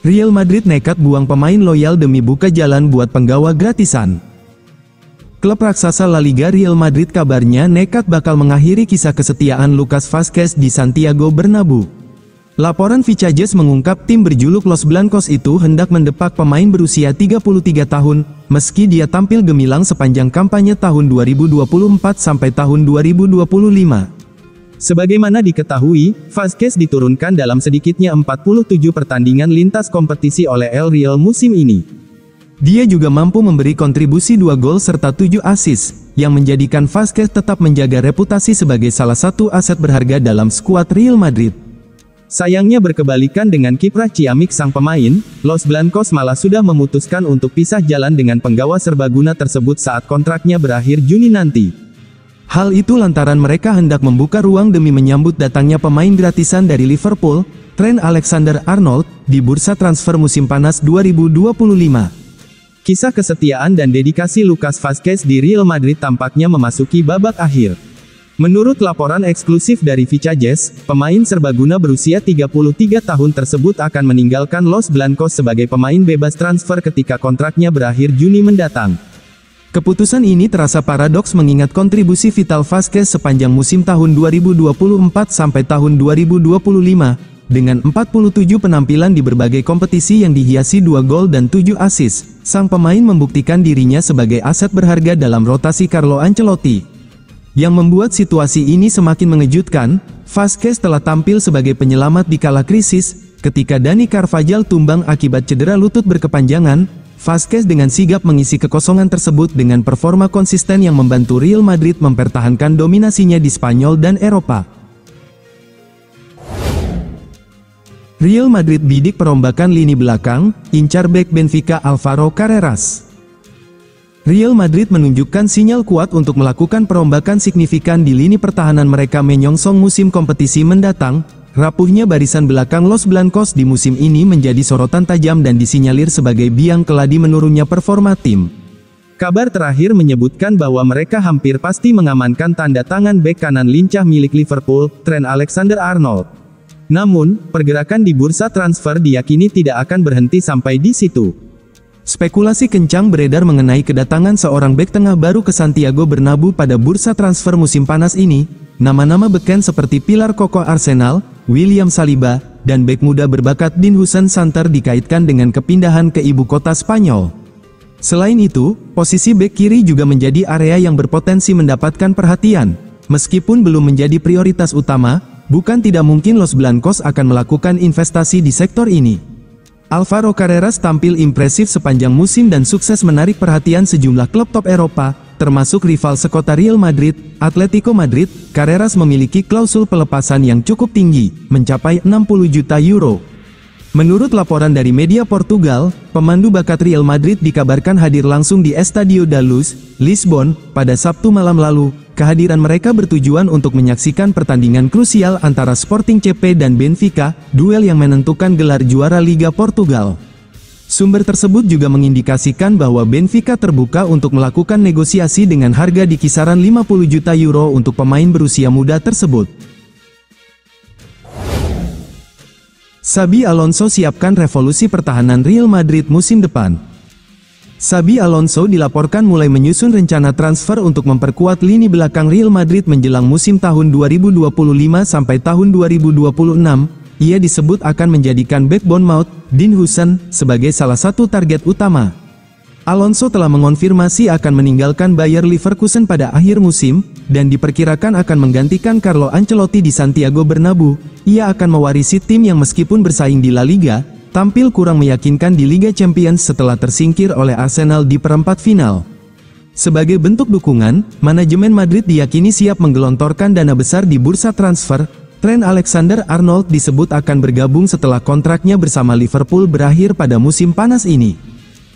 Real Madrid nekat buang pemain loyal demi buka jalan buat penggawa gratisan. Klub raksasa La Liga Real Madrid kabarnya nekat bakal mengakhiri kisah kesetiaan Lucas Vazquez di Santiago Bernabeu. Laporan Vicajes mengungkap tim berjuluk Los Blancos itu hendak mendepak pemain berusia 33 tahun, meski dia tampil gemilang sepanjang kampanye tahun 2024 sampai tahun 2025. Sebagaimana diketahui, Vazquez diturunkan dalam sedikitnya 47 pertandingan lintas kompetisi oleh El Real musim ini. Dia juga mampu memberi kontribusi 2 gol serta 7 assist, yang menjadikan Vazquez tetap menjaga reputasi sebagai salah satu aset berharga dalam skuad Real Madrid. Sayangnya berkebalikan dengan kiprah ciamik sang pemain, Los Blancos malah sudah memutuskan untuk pisah jalan dengan penggawa serbaguna tersebut saat kontraknya berakhir Juni nanti. Hal itu lantaran mereka hendak membuka ruang demi menyambut datangnya pemain gratisan dari Liverpool, Trent Alexander-Arnold, di bursa transfer musim panas 2025. Kisah kesetiaan dan dedikasi Lucas Vazquez di Real Madrid tampaknya memasuki babak akhir. Menurut laporan eksklusif dari Vicajes, pemain serbaguna berusia 33 tahun tersebut akan meninggalkan Los Blancos sebagai pemain bebas transfer ketika kontraknya berakhir Juni mendatang. Keputusan ini terasa paradoks mengingat kontribusi vital Vazquez sepanjang musim tahun 2024 sampai tahun 2025, dengan 47 penampilan di berbagai kompetisi yang dihiasi 2 gol dan 7 assist, sang pemain membuktikan dirinya sebagai aset berharga dalam rotasi Carlo Ancelotti. Yang membuat situasi ini semakin mengejutkan, Vazquez telah tampil sebagai penyelamat di kala krisis, ketika Dani Carvajal tumbang akibat cedera lutut berkepanjangan. Vazquez dengan sigap mengisi kekosongan tersebut dengan performa konsisten yang membantu Real Madrid mempertahankan dominasinya di Spanyol dan Eropa. Real Madrid bidik perombakan lini belakang, incar bek Benfica Alvaro Carreras. Real Madrid menunjukkan sinyal kuat untuk melakukan perombakan signifikan di lini pertahanan mereka menyongsong musim kompetisi mendatang. Rapuhnya barisan belakang Los Blancos di musim ini menjadi sorotan tajam dan disinyalir sebagai biang keladi menurunnya performa tim. Kabar terakhir menyebutkan bahwa mereka hampir pasti mengamankan tanda tangan bek kanan lincah milik Liverpool, Trent Alexander-Arnold. Namun, pergerakan di bursa transfer diyakini tidak akan berhenti sampai di situ. Spekulasi kencang beredar mengenai kedatangan seorang bek tengah baru ke Santiago Bernabeu pada bursa transfer musim panas ini. Nama-nama beken seperti pilar kokoh Arsenal, William Saliba, dan bek muda berbakat Dinhusen Santer dikaitkan dengan kepindahan ke ibu kota Spanyol. Selain itu, posisi bek kiri juga menjadi area yang berpotensi mendapatkan perhatian. Meskipun belum menjadi prioritas utama, bukan tidak mungkin Los Blancos akan melakukan investasi di sektor ini. Alvaro Carreras tampil impresif sepanjang musim dan sukses menarik perhatian sejumlah klub top Eropa, termasuk rival sekota Real Madrid, Atletico Madrid. Carreras memiliki klausul pelepasan yang cukup tinggi, mencapai 60 juta euro. Menurut laporan dari media Portugal, pemandu bakat Real Madrid dikabarkan hadir langsung di Estadio da Luz, Lisbon, pada Sabtu malam lalu. Kehadiran mereka bertujuan untuk menyaksikan pertandingan krusial antara Sporting CP dan Benfica, duel yang menentukan gelar juara Liga Portugal. Sumber tersebut juga mengindikasikan bahwa Benfica terbuka untuk melakukan negosiasi dengan harga di kisaran 50 juta euro untuk pemain berusia muda tersebut. Xabi Alonso siapkan revolusi pertahanan Real Madrid musim depan. Xabi Alonso dilaporkan mulai menyusun rencana transfer untuk memperkuat lini belakang Real Madrid menjelang musim tahun 2025 sampai tahun 2026. Ia disebut akan menjadikan bek Bournemouth, Dinhusen, sebagai salah satu target utama. Alonso telah mengonfirmasi akan meninggalkan Bayer Leverkusen pada akhir musim, dan diperkirakan akan menggantikan Carlo Ancelotti di Santiago Bernabeu. Ia akan mewarisi tim yang meskipun bersaing di La Liga, tampil kurang meyakinkan di Liga Champions setelah tersingkir oleh Arsenal di perempat final. Sebagai bentuk dukungan, manajemen Madrid diyakini siap menggelontorkan dana besar di bursa transfer. Trent Alexander-Arnold disebut akan bergabung setelah kontraknya bersama Liverpool berakhir pada musim panas ini.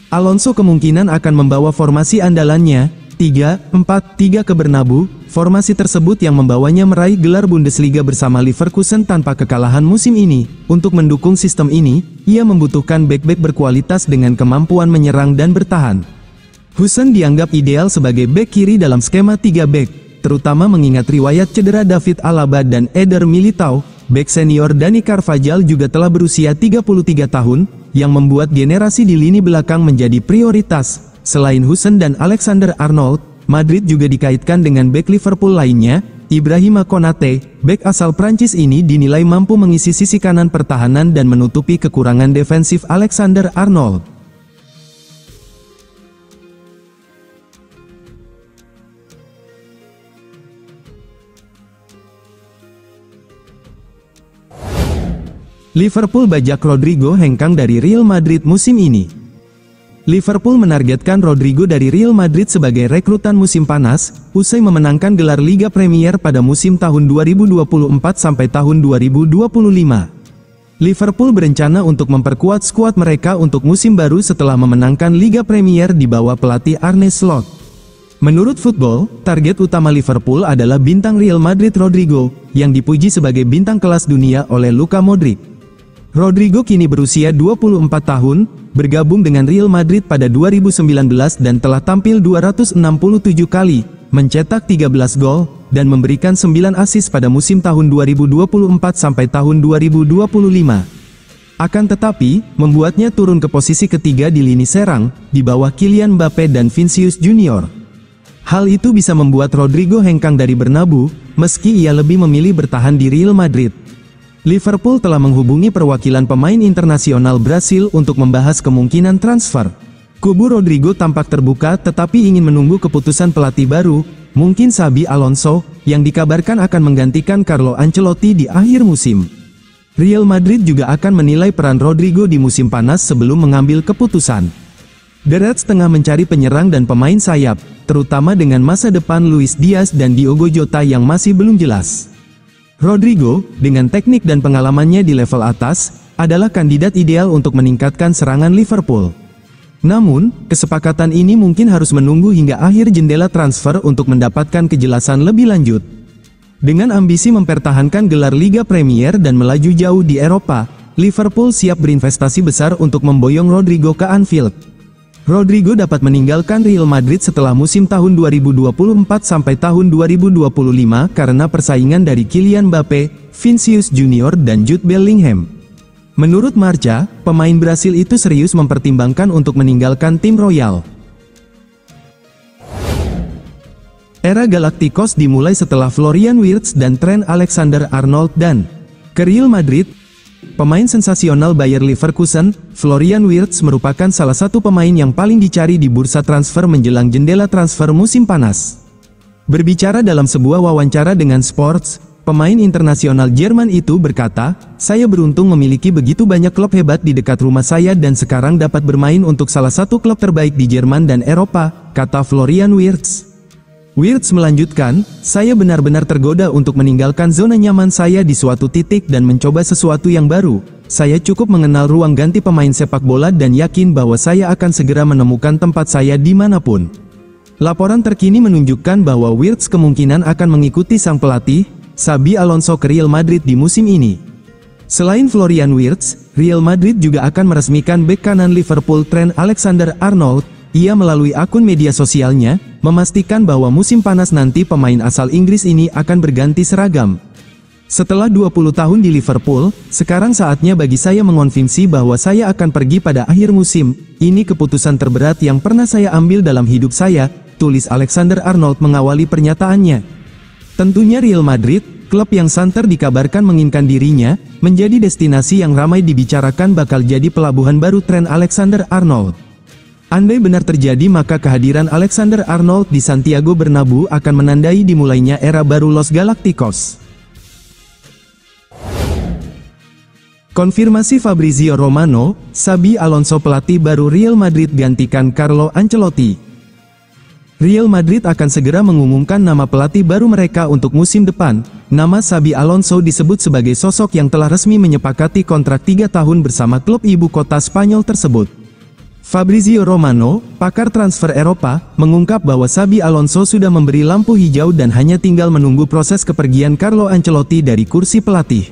Alonso kemungkinan akan membawa formasi andalannya, 3-4-3 ke Bernabeu. Formasi tersebut yang membawanya meraih gelar Bundesliga bersama Leverkusen tanpa kekalahan musim ini. Untuk mendukung sistem ini, ia membutuhkan bek-bek berkualitas dengan kemampuan menyerang dan bertahan. Husen dianggap ideal sebagai bek kiri dalam skema 3 bek. Terutama mengingat riwayat cedera David Alaba dan Eder Militao. Bek senior Dani Carvajal juga telah berusia 33 tahun, yang membuat generasi di lini belakang menjadi prioritas. Selain Huijsen dan Alexander-Arnold, Madrid juga dikaitkan dengan bek Liverpool lainnya, Ibrahima Konate. Bek asal Prancis ini dinilai mampu mengisi sisi kanan pertahanan dan menutupi kekurangan defensif Alexander-Arnold. Liverpool bajak Rodrigo hengkang dari Real Madrid musim ini. Liverpool menargetkan Rodrigo dari Real Madrid sebagai rekrutan musim panas, usai memenangkan gelar Liga Premier pada musim tahun 2024 sampai tahun 2025. Liverpool berencana untuk memperkuat skuad mereka untuk musim baru setelah memenangkan Liga Premier di bawah pelatih Arne Slot. Menurut Football, target utama Liverpool adalah bintang Real Madrid Rodrigo, yang dipuji sebagai bintang kelas dunia oleh Luka Modric. Rodrigo kini berusia 24 tahun, bergabung dengan Real Madrid pada 2019 dan telah tampil 267 kali, mencetak 13 gol, dan memberikan 9 assist pada musim tahun 2024 sampai tahun 2025. Akan tetapi, membuatnya turun ke posisi ketiga di lini serang, di bawah Kylian Mbappe dan Vinicius Junior. Hal itu bisa membuat Rodrigo hengkang dari Bernabeu, meski ia lebih memilih bertahan di Real Madrid. Liverpool telah menghubungi perwakilan pemain internasional Brasil untuk membahas kemungkinan transfer. Kubu Rodrigo tampak terbuka tetapi ingin menunggu keputusan pelatih baru, mungkin Xabi Alonso, yang dikabarkan akan menggantikan Carlo Ancelotti di akhir musim. Real Madrid juga akan menilai peran Rodrigo di musim panas sebelum mengambil keputusan. The Reds tengah mencari penyerang dan pemain sayap, terutama dengan masa depan Luis Diaz dan Diogo Jota yang masih belum jelas. Rodrigo, dengan teknik dan pengalamannya di level atas, adalah kandidat ideal untuk meningkatkan serangan Liverpool. Namun, kesepakatan ini mungkin harus menunggu hingga akhir jendela transfer untuk mendapatkan kejelasan lebih lanjut. Dengan ambisi mempertahankan gelar Liga Premier dan melaju jauh di Eropa, Liverpool siap berinvestasi besar untuk memboyong Rodrigo ke Anfield. Rodrigo dapat meninggalkan Real Madrid setelah musim tahun 2024 sampai tahun 2025 karena persaingan dari Kylian Mbappe, Vinicius Junior dan Jude Bellingham. Menurut Marca, pemain Brasil itu serius mempertimbangkan untuk meninggalkan tim Royal. Era Galacticos dimulai setelah Florian Wirtz dan Trent Alexander-Arnold dan ke Real Madrid. Pemain sensasional Bayer Leverkusen, Florian Wirtz merupakan salah satu pemain yang paling dicari di bursa transfer menjelang jendela transfer musim panas. Berbicara dalam sebuah wawancara dengan Sports, pemain internasional Jerman itu berkata, "Saya beruntung memiliki begitu banyak klub hebat di dekat rumah saya dan sekarang dapat bermain untuk salah satu klub terbaik di Jerman dan Eropa," kata Florian Wirtz. Wirtz melanjutkan, "Saya benar-benar tergoda untuk meninggalkan zona nyaman saya di suatu titik dan mencoba sesuatu yang baru. Saya cukup mengenal ruang ganti pemain sepak bola dan yakin bahwa saya akan segera menemukan tempat saya dimanapun." Laporan terkini menunjukkan bahwa Wirtz kemungkinan akan mengikuti sang pelatih, Xabi Alonso ke Real Madrid di musim ini. Selain Florian Wirtz, Real Madrid juga akan meresmikan bek kanan Liverpool Trent Alexander-Arnold. Ia melalui akun media sosialnya, memastikan bahwa musim panas nanti pemain asal Inggris ini akan berganti seragam. "Setelah 20 tahun di Liverpool, sekarang saatnya bagi saya mengonfirmasi bahwa saya akan pergi pada akhir musim. Ini keputusan terberat yang pernah saya ambil dalam hidup saya," tulis Alexander-Arnold mengawali pernyataannya. Tentunya Real Madrid, klub yang santer dikabarkan menginginkan dirinya, menjadi destinasi yang ramai dibicarakan bakal jadi pelabuhan baru Trent Alexander-Arnold. Andai benar terjadi maka kehadiran Alexander-Arnold di Santiago Bernabeu akan menandai dimulainya era baru Los Galacticos. Konfirmasi Fabrizio Romano, Xabi Alonso pelatih baru Real Madrid gantikan Carlo Ancelotti. Real Madrid akan segera mengumumkan nama pelatih baru mereka untuk musim depan. Nama Xabi Alonso disebut sebagai sosok yang telah resmi menyepakati kontrak 3 tahun bersama klub ibu kota Spanyol tersebut. Fabrizio Romano, pakar transfer Eropa, mengungkap bahwa Xabi Alonso sudah memberi lampu hijau dan hanya tinggal menunggu proses kepergian Carlo Ancelotti dari kursi pelatih.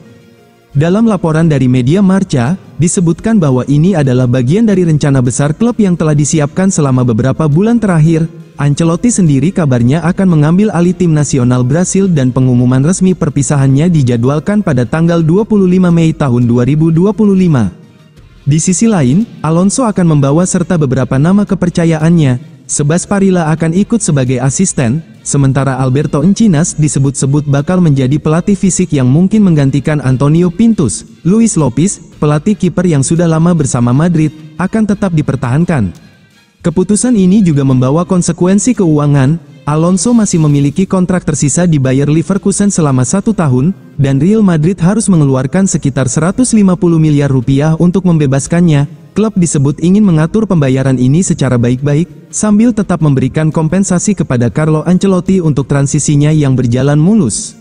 Dalam laporan dari media Marca, disebutkan bahwa ini adalah bagian dari rencana besar klub yang telah disiapkan selama beberapa bulan terakhir. Ancelotti sendiri kabarnya akan mengambil alih tim nasional Brasil dan pengumuman resmi perpisahannya dijadwalkan pada tanggal 25 Mei tahun 2025. Di sisi lain, Alonso akan membawa serta beberapa nama kepercayaannya. Sebas Parilla akan ikut sebagai asisten, sementara Alberto Encinas disebut-sebut bakal menjadi pelatih fisik yang mungkin menggantikan Antonio Pintus. Luis Lopez, pelatih kiper yang sudah lama bersama Madrid, akan tetap dipertahankan. Keputusan ini juga membawa konsekuensi keuangan. Alonso masih memiliki kontrak tersisa di Bayer Leverkusen selama 1 tahun, dan Real Madrid harus mengeluarkan sekitar 150 miliar rupiah untuk membebaskannya. Klub disebut ingin mengatur pembayaran ini secara baik-baik, sambil tetap memberikan kompensasi kepada Carlo Ancelotti untuk transisinya yang berjalan mulus.